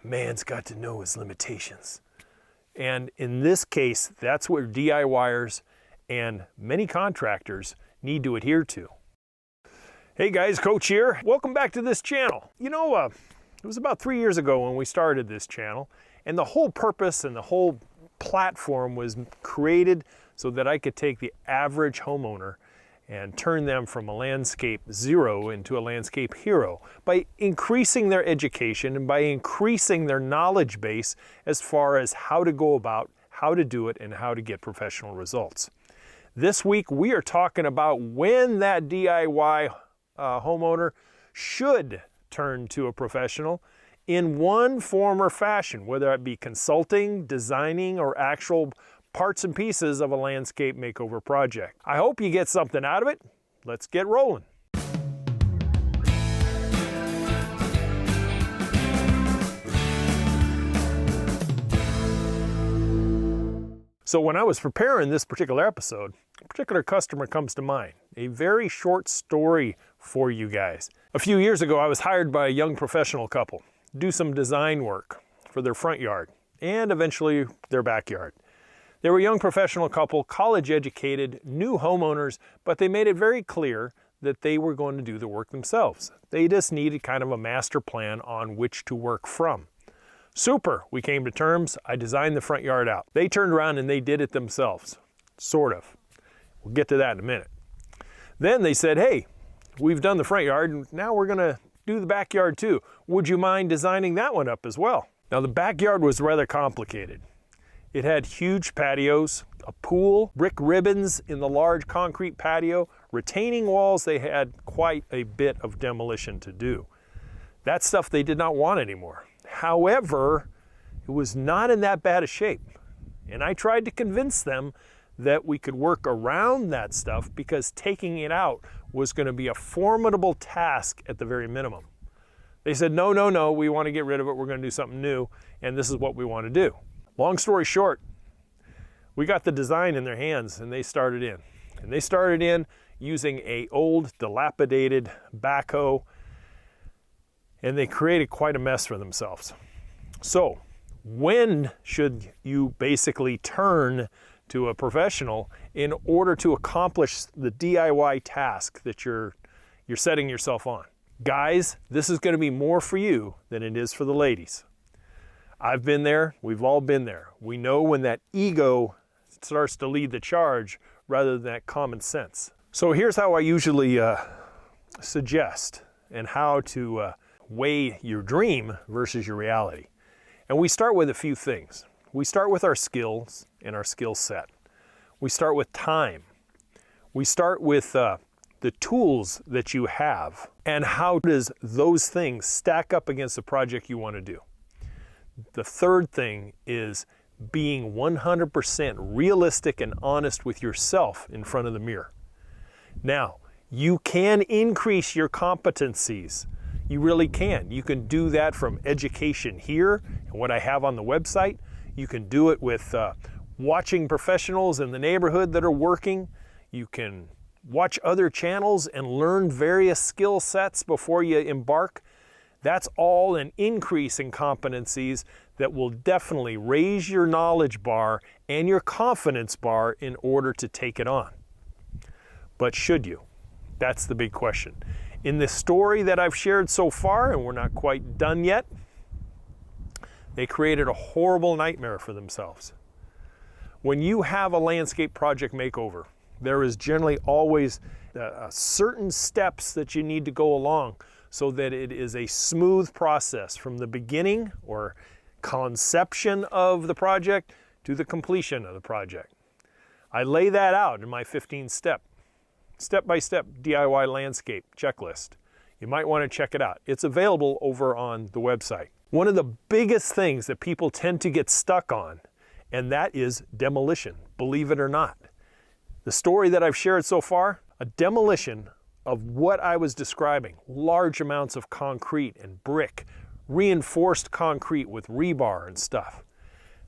man's got to know his limitations. And in this case, that's what DIYers and many contractors need to adhere to. Hey guys, Coach here. Welcome back to this channel. You know, it was about 3 years ago when we started this channel, and the whole purpose and the whole platform was created so that I could take the average homeowner and turn them from a landscape zero into a landscape hero by increasing their education and by increasing their knowledge base as far as how to go about, how to do it, and how to get professional results. This week we are talking about when that DIY homeowner should turn to a professional in one form or fashion, whether it be consulting, designing, or actual parts and pieces of a landscape makeover project. I hope you get something out of it. Let's get rolling. So when I was preparing this particular episode, a particular customer comes to mind. A very short story for you guys. A few years ago, I was hired by a young professional couple to do some design work for their front yard and eventually their backyard. They were a young professional couple, college educated, new homeowners, but they made it very clear that they were going to do the work themselves. They just needed kind of a master plan on which to work from. Super, we came to terms. I designed the front yard out. They turned around and they did it themselves, sort of. We'll get to that in a minute. Then they said, hey, we've done the front yard, and now we're gonna do the backyard too. Would you mind designing that one up as well? Now the backyard was rather complicated. It had huge patios, a pool, brick ribbons in the large concrete patio, retaining walls. They had quite a bit of demolition to do. That stuff they did not want anymore. However, it was not in that bad a shape. And I tried to convince them that we could work around that stuff because taking it out was going to be a formidable task at the very minimum. They said, no, we want to get rid of it. We're going to do something new, and this is what we want to do. Long story short, we got the design in their hands and they started in. And they started in using an old dilapidated backhoe, and they created quite a mess for themselves. So when should you basically turn to a professional in order to accomplish the DIY task that you're setting yourself on? Guys, this is going to be more for you than it is for the ladies. I've been there, we've all been there. We know when that ego starts to lead the charge rather than that common sense. So here's how I usually suggest and how to weigh your dream versus your reality. And we start with a few things. We start with our skills and our skill set. We start with time. We start with the tools that you have and how does those things stack up against the project you want to do. The third thing is being 100% realistic and honest with yourself in front of the mirror. Now, you can increase your competencies. You really can. You can do that from education here and what I have on the website. You can do it with watching professionals in the neighborhood that are working. You can watch other channels and learn various skill sets before you embark. That's all an increase in competencies that will definitely raise your knowledge bar and your confidence bar in order to take it on. But should you? That's the big question. In the story that I've shared so far, and we're not quite done yet, they created a horrible nightmare for themselves. When you have a landscape project makeover, there is generally always certain steps that you need to go along so that it is a smooth process from the beginning or conception of the project to the completion of the project. I lay that out in my 15-step, step-by-step DIY landscape checklist. You might want to check it out. It's available over on the website. One of the biggest things that people tend to get stuck on, and that is demolition, believe it or not. The story that I've shared so far, a demolition of what I was describing, large amounts of concrete and brick, reinforced concrete with rebar and stuff.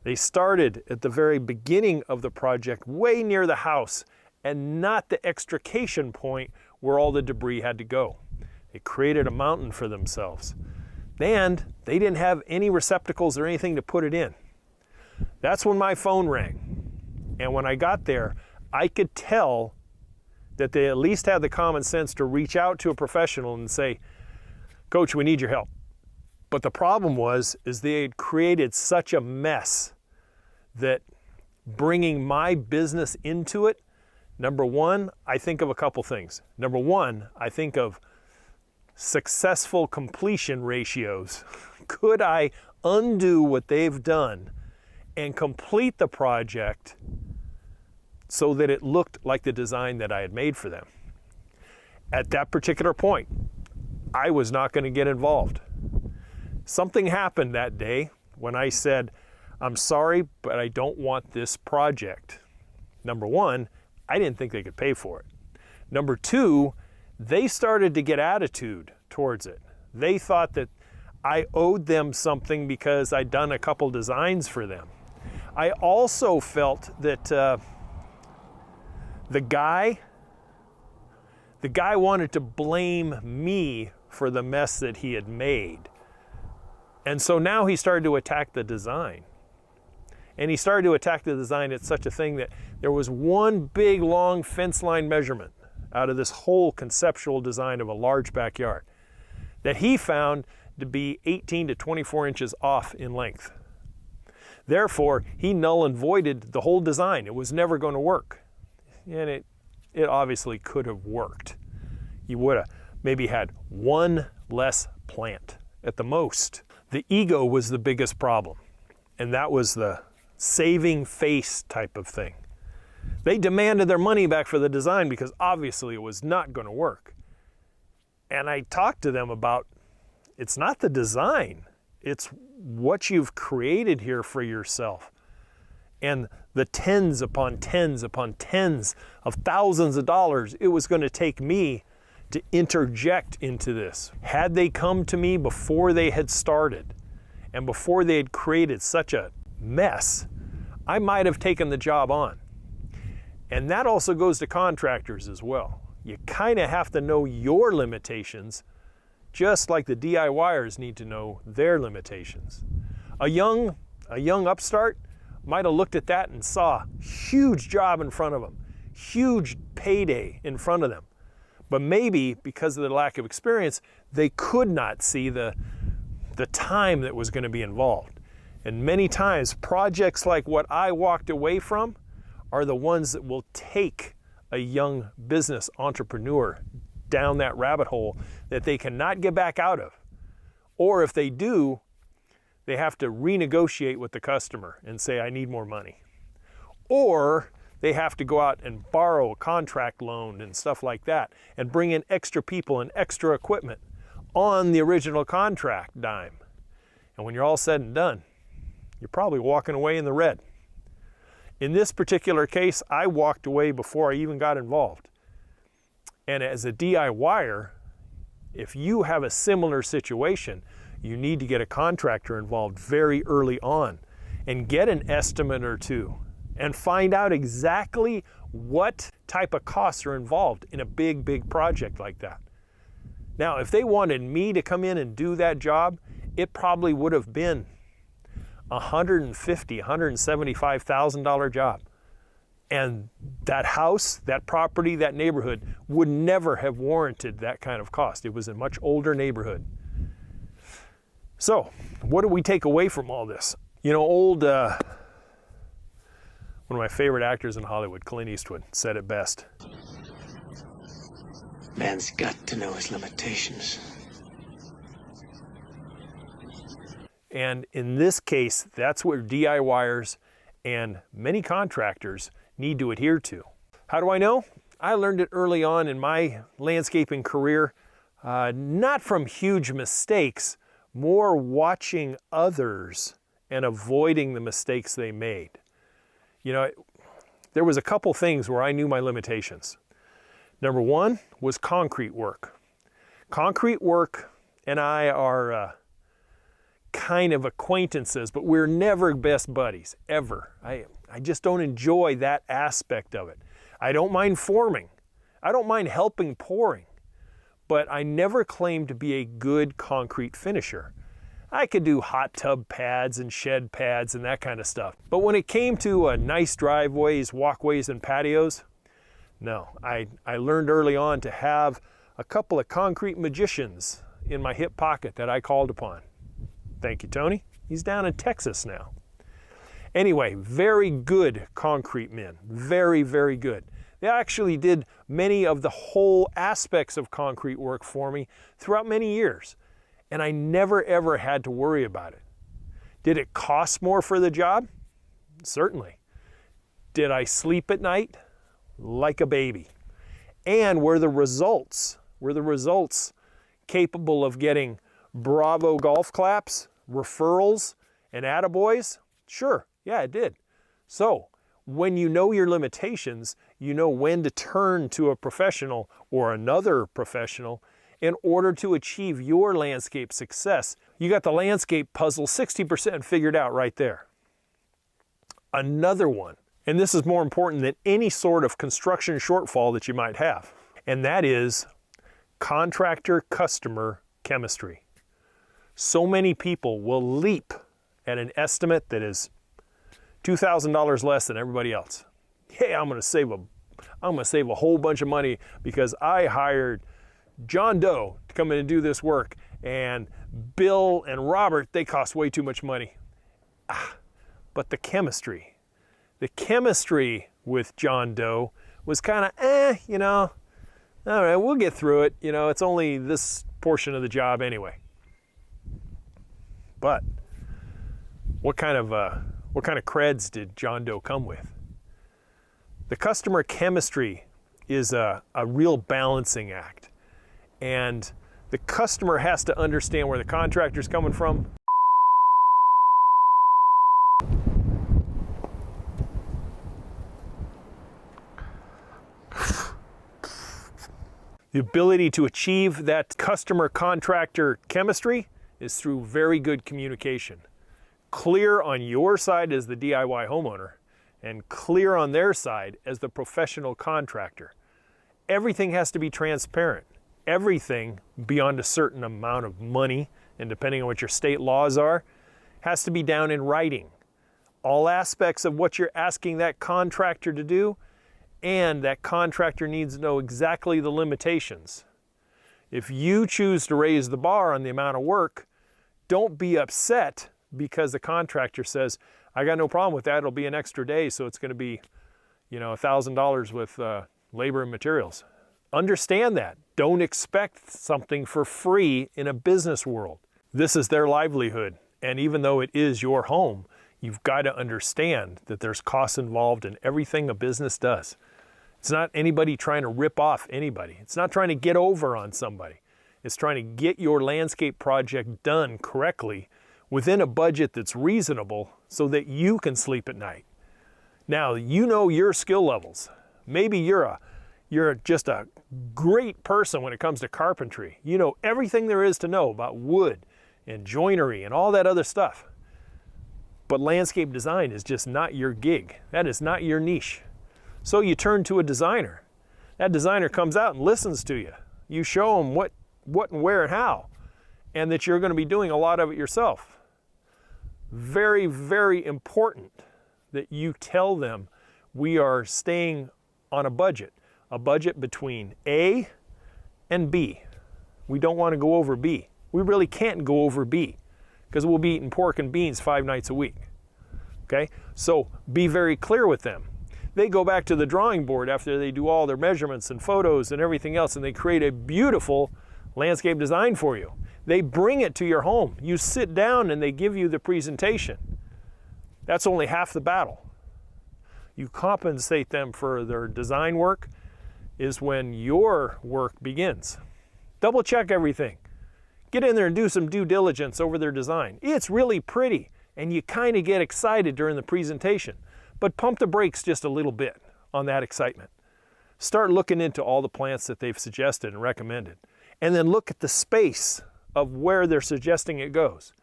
They started at the very beginning of the project, way near the house, and not the extrication point where all the debris had to go. They created a mountain for themselves. And they didn't have any receptacles or anything to put it in. That's when my phone rang. And when I got there, I could tell that they at least had the common sense to reach out to a professional and say, Coach, we need your help. But the problem is they had created such a mess that bringing my business into it, number one, I think of a couple things. Number one, I think of successful completion ratios. Could I undo what they've done and complete the project so that it looked like the design that I had made for them? At that particular point, I was not going to get involved. Something happened that day when I said, I'm sorry, but I don't want this project. Number one, I didn't think they could pay for it. Number two, they started to get attitude towards it. They thought that I owed them something because I'd done a couple designs for them. I also felt that the guy wanted to blame me for the mess that he had made. And so now he started to attack the design. And he started to attack the design at such a thing that there was one big long fence line measurement out of this whole conceptual design of a large backyard that he found to be 18 to 24 inches off in length. Therefore, he null and voided the whole design. It was never going to work. And it obviously could have worked. You would have maybe had one less plant at the most. The ego was the biggest problem, and that was the saving face type of thing. They demanded their money back for the design because obviously it was not going to work. And I talked to them about, it's not the design, it's what you've created here for yourself. And the tens upon tens upon tens of thousands of dollars it was going to take me to interject into this. Had they come to me before they had started and before they had created such a mess, I might have taken the job on. And that also goes to contractors as well. You kind of have to know your limitations, just like the DIYers need to know their limitations. A young upstart might have looked at that and saw a huge job in front of them, huge payday in front of them. But maybe because of the lack of experience, they could not see the time that was going to be involved. And many times, projects like what I walked away from are the ones that will take a young business entrepreneur down that rabbit hole that they cannot get back out of. Or if they do, they have to renegotiate with the customer and say, I need more money. Or they have to go out and borrow a contract loan and stuff like that and bring in extra people and extra equipment on the original contract dime. And when you're all said and done, you're probably walking away in the red. In this particular case, I walked away before I even got involved. And as a DIYer, if you have a similar situation, you need to get a contractor involved very early on and get an estimate or two and find out exactly what type of costs are involved in a big project like that. Now, if they wanted me to come in and do that job, it probably would have been $150,000, $175,000 job. And that house, that property, that neighborhood would never have warranted that kind of cost. It was a much older neighborhood. So, what do we take away from all this? You know, one of my favorite actors in Hollywood, Clint Eastwood, said it best. Man's got to know his limitations. And in this case, that's what DIYers and many contractors need to adhere to. How do I know? I learned it early on in my landscaping career, not from huge mistakes, more watching others and avoiding the mistakes they made. You know, there was a couple things where I knew my limitations. Number one was concrete work. Concrete work and I are kind of acquaintances, but we're never best buddies, ever. I just don't enjoy that aspect of it. I don't mind forming. I don't mind helping pouring, but I never claimed to be a good concrete finisher. I could do hot tub pads and shed pads and that kind of stuff. But when it came to nice driveways, walkways, and patios, no. I learned early on to have a couple of concrete magicians in my hip pocket that I called upon. Thank you, Tony. He's down in Texas now. Anyway, very good concrete men. Very, very good. They actually did many of the whole aspects of concrete work for me throughout many years. And I never ever had to worry about it. Did it cost more for the job? Certainly. Did I sleep at night? Like a baby. And were the results capable of getting bravo golf claps, referrals, and attaboys? Sure, yeah, it did. So, when you know your limitations, you know when to turn to a professional or another professional in order to achieve your landscape success. You got the landscape puzzle 60% figured out right there. Another one, and this is more important than any sort of construction shortfall that you might have, and that is contractor-customer chemistry. So many people will leap at an estimate that is $2,000 less than everybody else. Hey, I'm gonna save a whole bunch of money because I hired John Doe to come in and do this work, and Bill and Robert, they cost way too much money. But the chemistry with John Doe was kind of, all right, we'll get through it. It's only this portion of the job anyway. But what kind of creds did John Doe come with? The customer chemistry is a real balancing act. And the customer has to understand where the contractor's coming from. The ability to achieve that customer-contractor chemistry is through very good communication. Clear on your side as the DIY homeowner, and clear on their side as the professional contractor. Everything has to be transparent. Everything beyond a certain amount of money, and depending on what your state laws are, has to be down in writing. All aspects of what you're asking that contractor to do, and that contractor needs to know exactly the limitations. If you choose to raise the bar on the amount of work, don't be upset because the contractor says, I got no problem with that, it'll be an extra day, so it's gonna be, $1,000 with labor and materials. Understand that. Don't expect something for free in a business world. This is their livelihood, and even though it is your home, you've got to understand that there's costs involved in everything a business does. It's not anybody trying to rip off anybody. It's not trying to get over on somebody. It's trying to get your landscape project done correctly within a budget that's reasonable so that you can sleep at night. Now, you know your skill levels. Maybe you're just a great person when it comes to carpentry. You know everything there is to know about wood and joinery and all that other stuff. But landscape design is just not your gig. That is not your niche. So you turn to a designer. That designer comes out and listens to you. You show them what and where and how, and that you're going to be doing a lot of it yourself. Very, very important that you tell them we are staying on a budget between A and B. We don't want to go over B. We really can't go over B because we'll be eating pork and beans 5 nights a week. Okay? So be very clear with them. They go back to the drawing board after they do all their measurements and photos and everything else, and they create a beautiful landscape design for you. They bring it to your home. You sit down and they give you the presentation. That's only half the battle. You compensate them for their design work is when your work begins. Double check everything. Get in there and do some due diligence over their design. It's really pretty, and you kind of get excited during the presentation, but pump the brakes just a little bit on that excitement. Start looking into all the plants that they've suggested and recommended, and then look at the space of where they're suggesting it goes.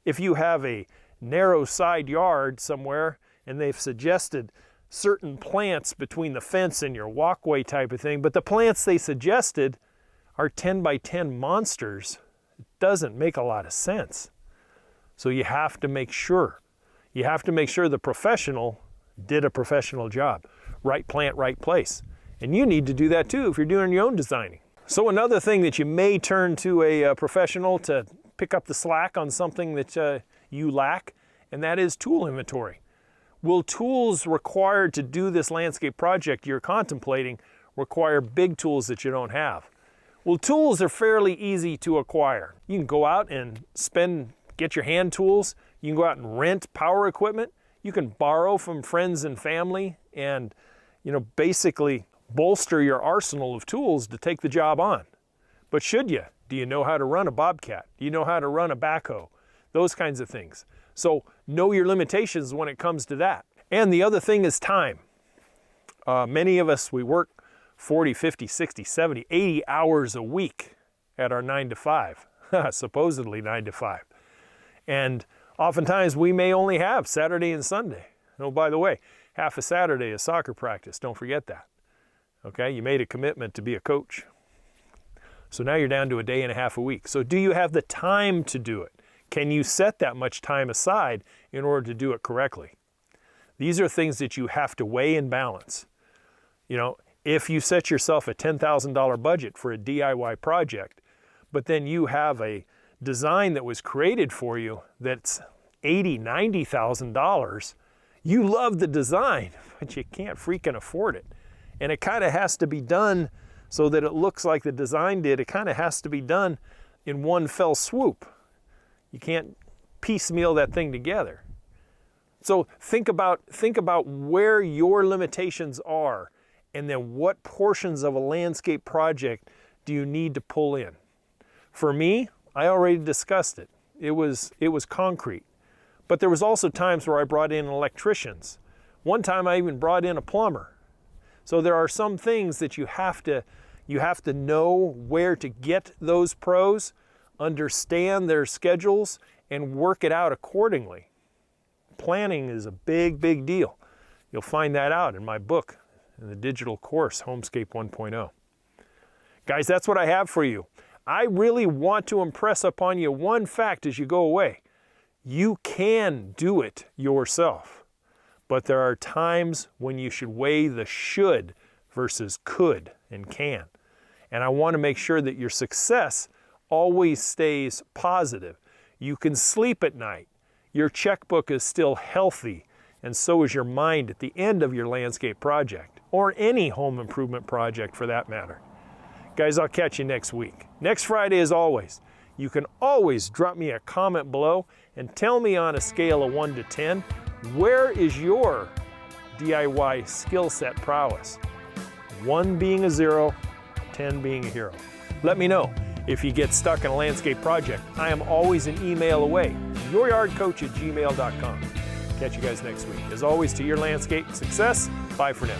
If you have a narrow side yard somewhere and they've suggested certain plants between the fence and your walkway type of thing, but the plants they suggested are 10 by 10 monsters, it doesn't make a lot of sense. So you have to make sure. You have to make sure the professional did a professional job. Right plant, right place. And you need to do that too if you're doing your own designing. So another thing that you may turn to a professional to pick up the slack on something that you lack, and that is tool inventory. Will tools required to do this landscape project you're contemplating require big tools that you don't have? Well, tools are fairly easy to acquire. You can go out and get your hand tools. You can go out and rent power equipment. You can borrow from friends and family and, basically bolster your arsenal of tools to take the job on. But should you? Do you know how to run a bobcat? Do you know how to run a backhoe? Those kinds of things. So know your limitations when it comes to that. And the other thing is time. Many of us, we work 40, 50, 60, 70, 80 hours a week at our 9 to 5, supposedly 9 to 5. And oftentimes we may only have Saturday and Sunday. Oh, by the way, half a Saturday is soccer practice. Don't forget that. Okay, you made a commitment to be a coach. So now you're down to a day and a half a week. So do you have the time to do it? Can you set that much time aside in order to do it correctly? These are things that you have to weigh and balance. If you set yourself a $10,000 budget for a DIY project, but then you have a design that was created for you that's $80,000, $90,000, you love the design, but you can't freaking afford it. And it kind of has to be done so that it looks like the design did. It kind of has to be done in one fell swoop. You can't piecemeal that thing together. So think about where your limitations are, and then what portions of a landscape project do you need to pull in. For me, I already discussed it. It was concrete. But there was also times where I brought in electricians. One time I even brought in a plumber. So there are some things that you have to know where to get those pros, understand their schedules, and work it out accordingly. Planning is a big, big deal. You'll find that out in my book, in the digital course, HOMESCAPE 1.0. Guys, that's what I have for you. I really want to impress upon you one fact as you go away. You can do it yourself, but there are times when you should weigh the should versus could and can. And I want to make sure that your success always stays positive. You can sleep at night. Your checkbook is still healthy, and so is your mind at the end of your landscape project, or any home improvement project for that matter. Guys, I'll catch you next week. Next Friday, as always, you can always drop me a comment below and tell me on a scale of 1 to 10, where is your DIY skill set prowess? 1 being a 0, 10 being a hero. Let me know. If you get stuck in a landscape project, I am always an email away. youryardcoach@gmail.com. Catch you guys next week. As always, to your landscape success, bye for now.